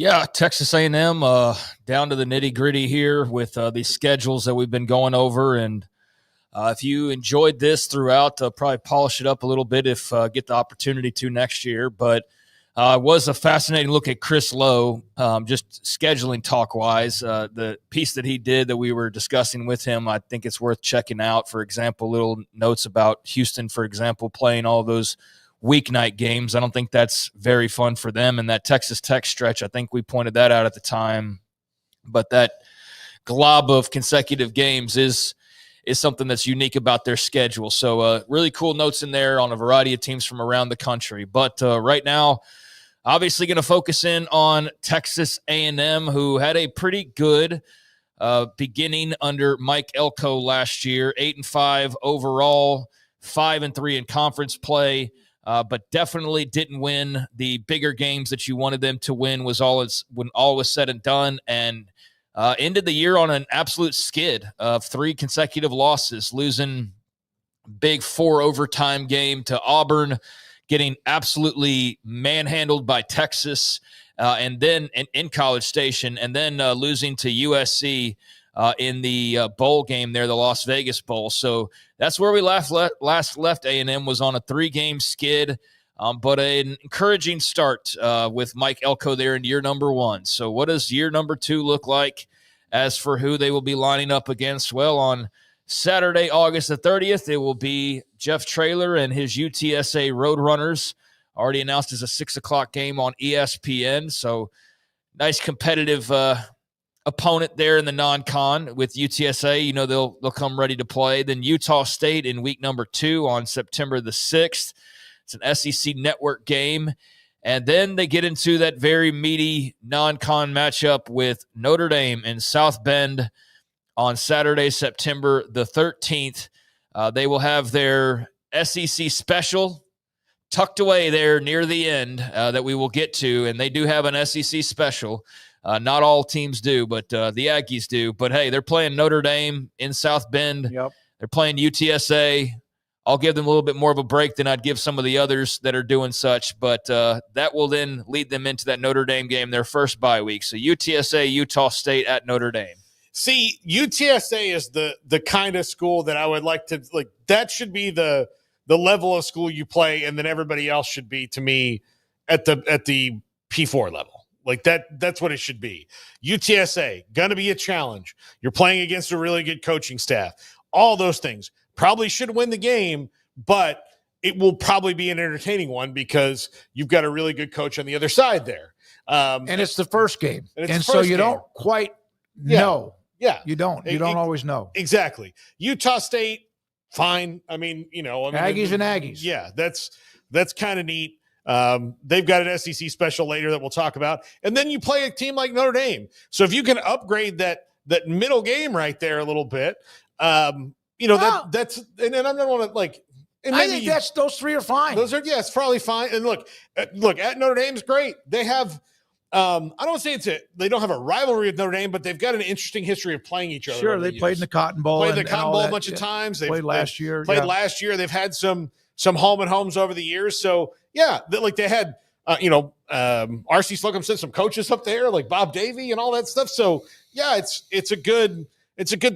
Yeah, Texas A&M down to the nitty-gritty here with these schedules that we've been going over. And if you enjoyed this throughout, probably polish it up a little bit if get the opportunity to next year. But it was a fascinating look at Chris Lowe, just scheduling talk-wise. The piece that he did that we were discussing with him, I think it's worth checking out. For example, little notes about Houston, for example, playing all those weeknight games. I don't think that's very fun for them. And that Texas Tech stretch, I think we pointed that out at the time. But that glob of consecutive games is something that's unique about their schedule. So really cool notes in there on a variety of teams from around the country. But right now, obviously going to focus in on Texas A&M, who had a pretty good beginning under Mike Elko last year, 8-5 overall, 5-3 in conference play. But definitely didn't win the bigger games that you wanted them to win when all was said and done, and ended the year on an absolute skid of 3 consecutive losses, losing big 4 overtime game to Auburn, getting absolutely manhandled by Texas, and then in College Station, and then losing to USC in the bowl game there, the Las Vegas Bowl. So that's where we last left A&M, was on a 3-game skid, but an encouraging start with Mike Elko there in year number 1. So what does year number 2 look like? As for who they will be lining up against, well, on Saturday, August the 30th, it will be Jeff Traylor and his UTSA Roadrunners, already announced as a 6 o'clock game on ESPN. So nice competitive opponent there in the non-con with UTSA. You know, they'll come ready to play. Then Utah State in week number 2 on September the 6th. It's an SEC network game. And then they get into that very meaty non-con matchup with Notre Dame in South Bend on Saturday, September the 13th. They will have their SEC special tucked away there near the end that we will get to. And they do have an SEC special. Not all teams do, but the Aggies do. But, hey, they're playing Notre Dame in South Bend. Yep. They're playing UTSA. I'll give them a little bit more of a break than I'd give some of the others that are doing such. But that will then lead them into that Notre Dame game, their first bye week. So UTSA, Utah State at Notre Dame. See, UTSA is the kind of school that I would like to – like that should be the level of school you play, and then everybody else should be, to me, at the P4 level. Like that's what it should be. UTSA, going to be a challenge. You're playing against a really good coaching staff. All those things. Probably should win the game, but it will probably be an entertaining one because you've got a really good coach on the other side there. And it's the first game. And so you don't quite know. Yeah. You don't. You don't always know. Exactly. Utah State, fine. I mean, Aggies and Aggies. Yeah, that's kind of neat. They've got an SEC special later that we'll talk about. And then you play a team like Notre Dame. So if you can upgrade that middle game right there a little bit, that's and I'm not want to like. I think those 3 are fine. It's probably fine. And look at Notre Dame's great. They have. I don't want to say they don't have a rivalry with Notre Dame, but they've got an interesting history of playing each other. Sure, they played in the Cotton Bowl. Played the Cotton Bowl a bunch of times. They played last year. Last year. They've had some home and homes over the years. So yeah, they had. R.C. Slocum sent some coaches up there, like Bob Davie and all that stuff. So yeah, it's a good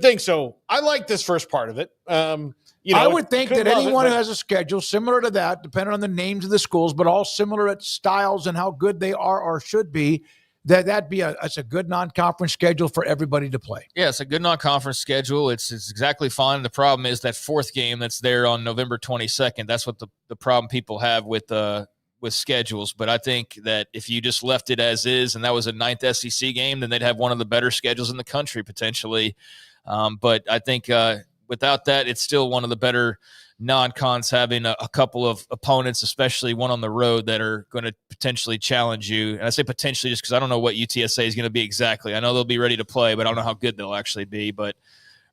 thing. So I like this first part of it. I would think that anyone who has a schedule similar to that, depending on the names of the schools, but all similar at styles and how good they are or should be, it's a good non-conference schedule for everybody to play. Yeah, it's a good non-conference schedule. It's exactly fine. The problem is that 4th game that's there on November 22nd. That's what the problem people have with schedules. But I think that if you just left it as is and that was a 9th SEC game, then they'd have one of the better schedules in the country potentially. But I think without that, it's still one of the better non-cons, having a couple of opponents, especially one on the road, that are going to potentially challenge you. And I say potentially just because I don't know what UTSA is going to be exactly. I know they'll be ready to play, but I don't know how good they'll actually be, but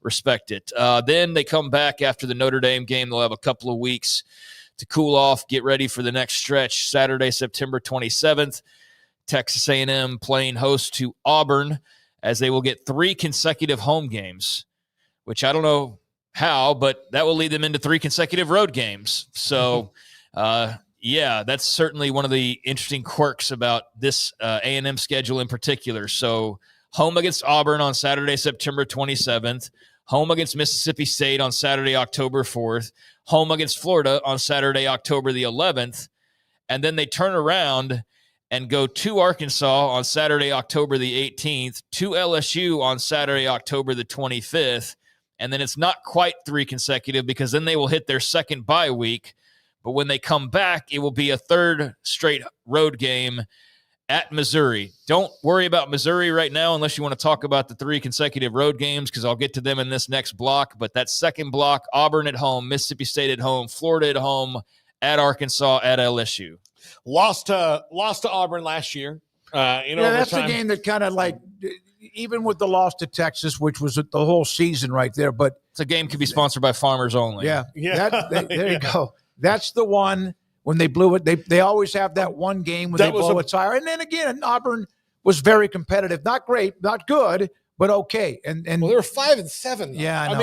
respect it. Then they come back after the Notre Dame game. They'll have a couple of weeks to cool off, get ready for the next stretch. Saturday, September 27th, Texas A&M playing host to Auburn, as they will get 3 consecutive home games, which I don't know how, but that will lead them into 3 consecutive road games. So Yeah, that's certainly one of the interesting quirks about this A&M schedule in particular. So home against Auburn on Saturday, September 27th. Home against Mississippi State on Saturday, October 4th. Home against Florida on Saturday, October the 11th. And then they turn around and go to Arkansas on Saturday, October the 18th, to LSU on Saturday, October the 25th. And then it's not quite 3 consecutive because then they will hit their second bye week. But when they come back, it will be a third straight road game at Missouri. Don't worry about Missouri right now unless you want to talk about the 3 consecutive road games, because I'll get to them in this next block. But that second block, Auburn at home, Mississippi State at home, Florida at home, at Arkansas, at LSU. Lost to Auburn last year. That's the game that kind of like, even with the loss to Texas, which was the whole season right there. But it's a game could be sponsored by Farmers Only. Yeah. There you go. That's the one when they blew it. They always have that one game when they blow it tire. And then again, Auburn was very competitive. Not great, not good, but okay. And well, they were 5-7. Though. Yeah, I know.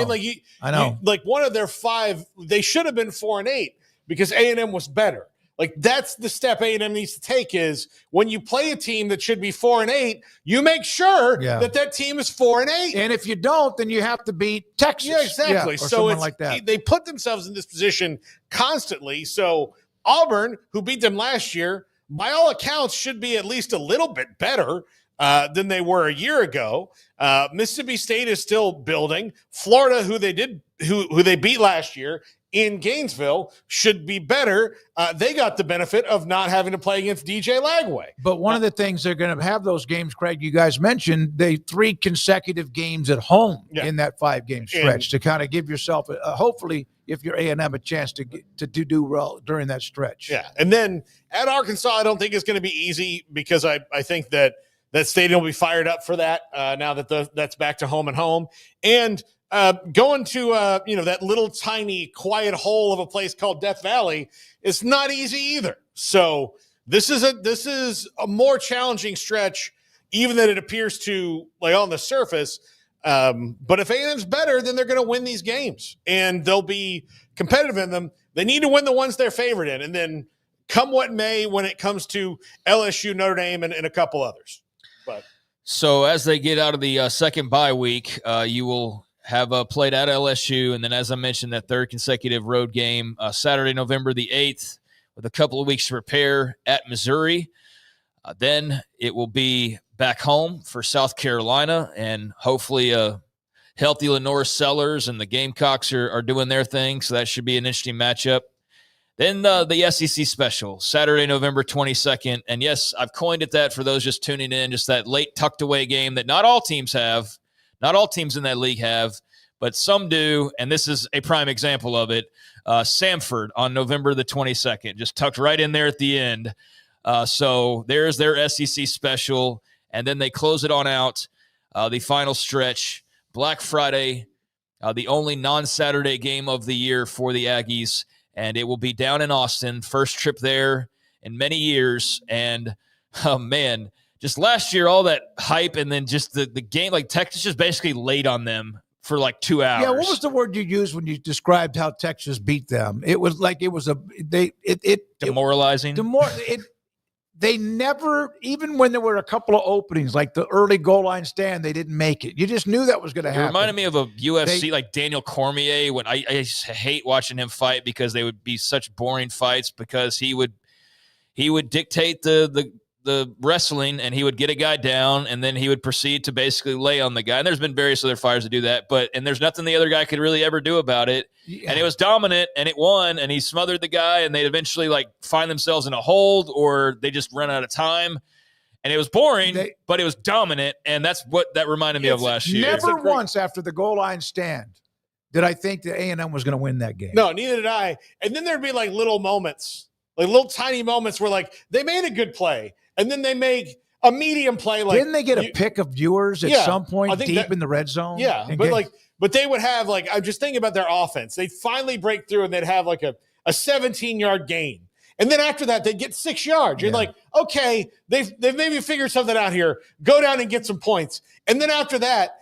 I mean, like one of their 5, they should have been 4-8 because A&M was better. Like that's the step A&M needs to take is when you play a team that should be 4-8, you make sure that team is 4-8. And if you don't, then you have to beat Texas. Yeah, exactly. So it's like that. They put themselves in this position constantly. So Auburn, who beat them last year, by all accounts, should be at least a little bit better than they were a year ago. Mississippi State is still building. Florida, who they beat last year in Gainesville, should be better. They got the benefit of not having to play against DJ Lagway. But one of the things they're going to have those games, Craig, you guys mentioned, they 3 consecutive games at home in that 5-game stretch to kind of give yourself, hopefully, if you're A&M, a chance to do well during that stretch. Yeah, and then at Arkansas, I don't think it's going to be easy because I think that stadium will be fired up for that now that that's back to home and home. And going to that little tiny quiet hole of a place called Death Valley is not easy either. So this is a more challenging stretch, even than it appears to like on the surface. But if A&M's better, then they're going to win these games and they'll be competitive in them. They need to win the ones they're favored in, and then come what may, when it comes to LSU, Notre Dame, and a couple others. But so as they get out of the second bye week, you will have played at LSU, and then as I mentioned, that third consecutive road game Saturday, November the 8th, with a couple of weeks to prepare at Missouri. Then it will be back home for South Carolina, and hopefully healthy Lenore Sellers and the Gamecocks are doing their thing, so that should be an interesting matchup. Then the SEC special, Saturday, November 22nd. And yes, I've coined it that for those just tuning in, just that late tucked away game that not all teams have. Not all teams in that league have, but some do, and this is a prime example of it. Samford on November the 22nd, just tucked right in there at the end. So there's their SEC special, and then they close it on out, the final stretch, Black Friday, the only non-Saturday game of the year for the Aggies, and it will be down in Austin, first trip there in many years, and, oh, man, just last year, all that hype, and then just the game, like Texas just basically laid on them for like 2 hours. Yeah, what was the word you used when you described how Texas beat them? It was like it was demoralizing. They never, even when there were a couple of openings, like the early goal line stand, they didn't make it. You just knew that was going to happen. It reminded me of a UFC like Daniel Cormier, when I just hate watching him fight because they would be such boring fights because he would dictate the wrestling, and he would get a guy down, and then he would proceed to basically lay on the guy. And there's been various other fighters that do that, and there's nothing the other guy could really ever do about it. Yeah. And it was dominant, and it won, and he smothered the guy, and they'd eventually like find themselves in a hold, or they just run out of time. And it was boring, but it was dominant, and that's what that reminded me of last year. Never once after the goal line stand did I think that A&M was going to win that game. No, neither did I. And then there'd be like little moments, like little tiny moments where like they made a good play, and then they make a medium play. Like, didn't they get a pick of viewers at some point deep in the red zone? Yeah, but they would have like, I'm just thinking about their offense. They'd finally break through, and they'd have like a 17-yard gain, and then after that they'd get 6 yards. You're like, okay, they've maybe figured something out here. Go down and get some points, and then after that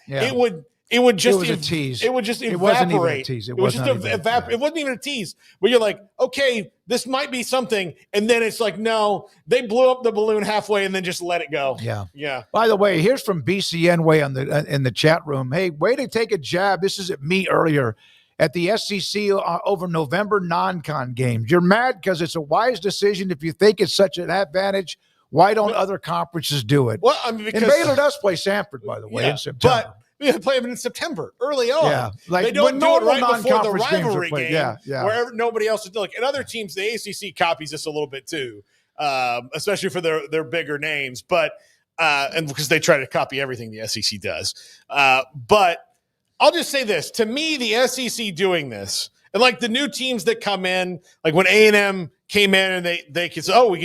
it would just was a tease. It would just evaporate. It wasn't even a tease. It was just evaporate. It wasn't even a tease. But you're like, okay, this might be something, and then it's like, no, they blew up the balloon halfway and then just let it go. Yeah. By the way, here's from BCN Way in the chat room. Hey, way to take a jab. This is at me earlier at the SEC over November non-con games. You're mad because it's a wise decision. If you think it's such an advantage, why don't other conferences do it? Well, I mean, because and Baylor does play Samford, by the way, in September. But we play them in September, early on. Yeah, like they don't do it right before the rivalry game, where nobody else is doing. And other teams, the ACC copies this a little bit too, especially for their bigger names. But and because they try to copy everything the SEC does. But I'll just say this: to me, the SEC doing this, and like the new teams that come in, like when A&M came in and they can say, oh, we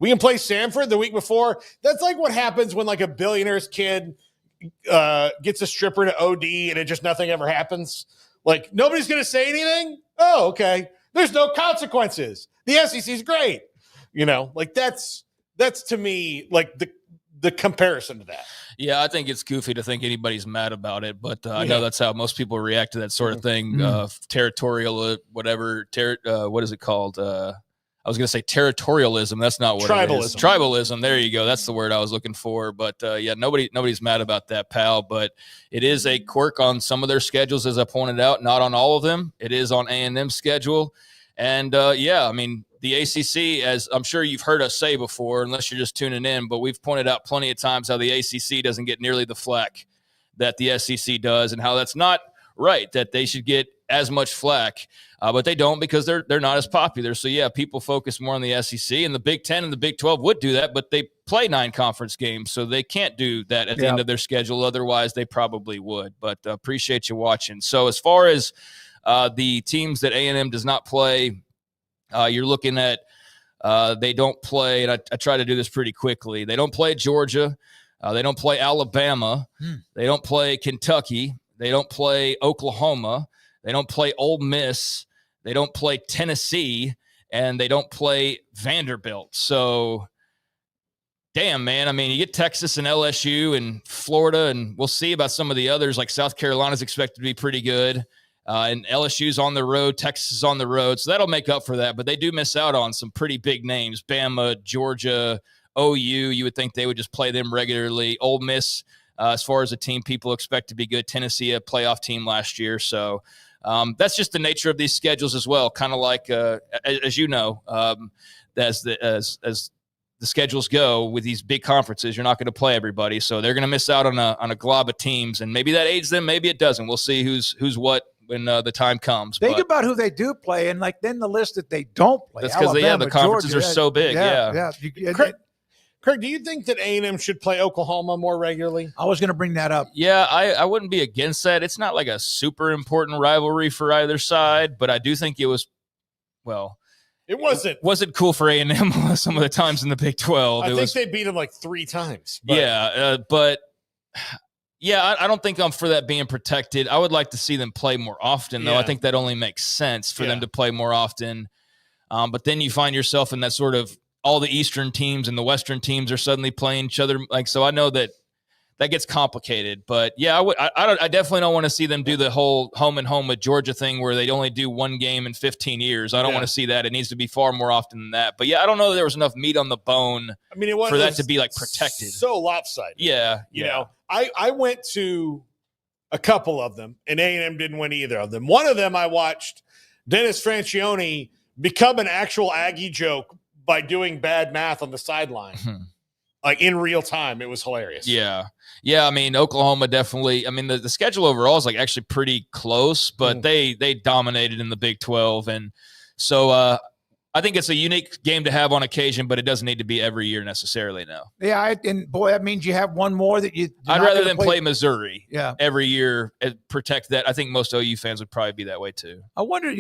can play Samford the week before. That's like what happens when like a billionaire's kid gets a stripper to OD and nothing ever happens. Like nobody's going to say anything. Oh, okay. There's no consequences. The SEC is great. Like that's to me like the comparison to that. Yeah, I think it's goofy to think anybody's mad about it, but I know that's how most people react to that sort of thing. Territorial, whatever. What is it called? I was going to say territorialism. That's not what it is. Tribalism. There you go. That's the word I was looking for. But yeah, nobody's mad about that, pal. But it is a quirk on some of their schedules, as I pointed out. Not on all of them. It is on A&M's schedule. And yeah, I mean, the ACC, as I'm sure you've heard us say before, unless you're just tuning in, but we've pointed out plenty of times how the ACC doesn't get nearly the flack that the SEC does, and how that's not right, that they should get as much flack, but they don't because they're not as popular. So yeah, people focus more on the SEC, and the Big 10 and the Big 12 would do that, but they play 9 conference games, so they can't do that at the end of their schedule. Otherwise, they probably would. But appreciate you watching. So as far as the teams that A&M does not play, you're looking at they don't play, and I try to do this pretty quickly. They don't play Georgia. They don't play Alabama. They don't play Kentucky. They don't play Oklahoma. They don't play Ole Miss. They don't play Tennessee. And they don't play Vanderbilt. So, damn, man. I mean, you get Texas and LSU and Florida, and we'll see about some of the others. Like South Carolina's expected to be pretty good. And LSU's on the road. Texas is on the road. So that'll make up for that. But they do miss out on some pretty big names. Bama, Georgia, OU. You would think they would just play them regularly. Ole Miss, as far as a team people expect to be good. Tennessee, a playoff team last year. So that's just the nature of these schedules as well. Kind of like, as you know, as the schedules go with these big conferences, you're not going to play everybody. So they're going to miss out on a glob of teams. And maybe that aids them. Maybe it doesn't. We'll see who's what when the time comes. Think about who they do play, and like then the list that they don't play. That's because the conferences Georgia, are so big. Yeah. Craig, do you think that A&M should play Oklahoma more regularly? I was going to bring that up. Yeah, I wouldn't be against that. It's not like a super important rivalry for either side, but I do think it was, well, it wasn't cool for A&M some of the times in the Big 12. I think they beat them like 3 times. But. Yeah, but yeah, I don't think I'm for that being protected. I would like to see them play more often, though. I think that only makes sense for them to play more often. But then you find yourself in that sort of all the Eastern teams and the Western teams are suddenly playing each other. Like, so I know that gets complicated, but yeah, I definitely don't want to see them do the whole home and home with Georgia thing where they only do 1 game in 15 years. I don't want to see that. It needs to be far more often than that. But yeah, I don't know that there was enough meat on the bone for that to be like protected. So lopsided. Yeah. You know, I went to a couple of them and A&M didn't win either of them. One of them I watched Dennis Francione become an actual Aggie joke by doing bad math on the sideline. Like in real time. It was hilarious. Yeah. Yeah. I mean, Oklahoma definitely, I mean, the schedule overall is like actually pretty close, but they dominated in the Big 12. And so I think it's a unique game to have on occasion, but it doesn't need to be every year necessarily now. Yeah. And boy, that means you have one more that I'd rather than play Missouri every year and protect that. I think most OU fans would probably be that way too. I wonder,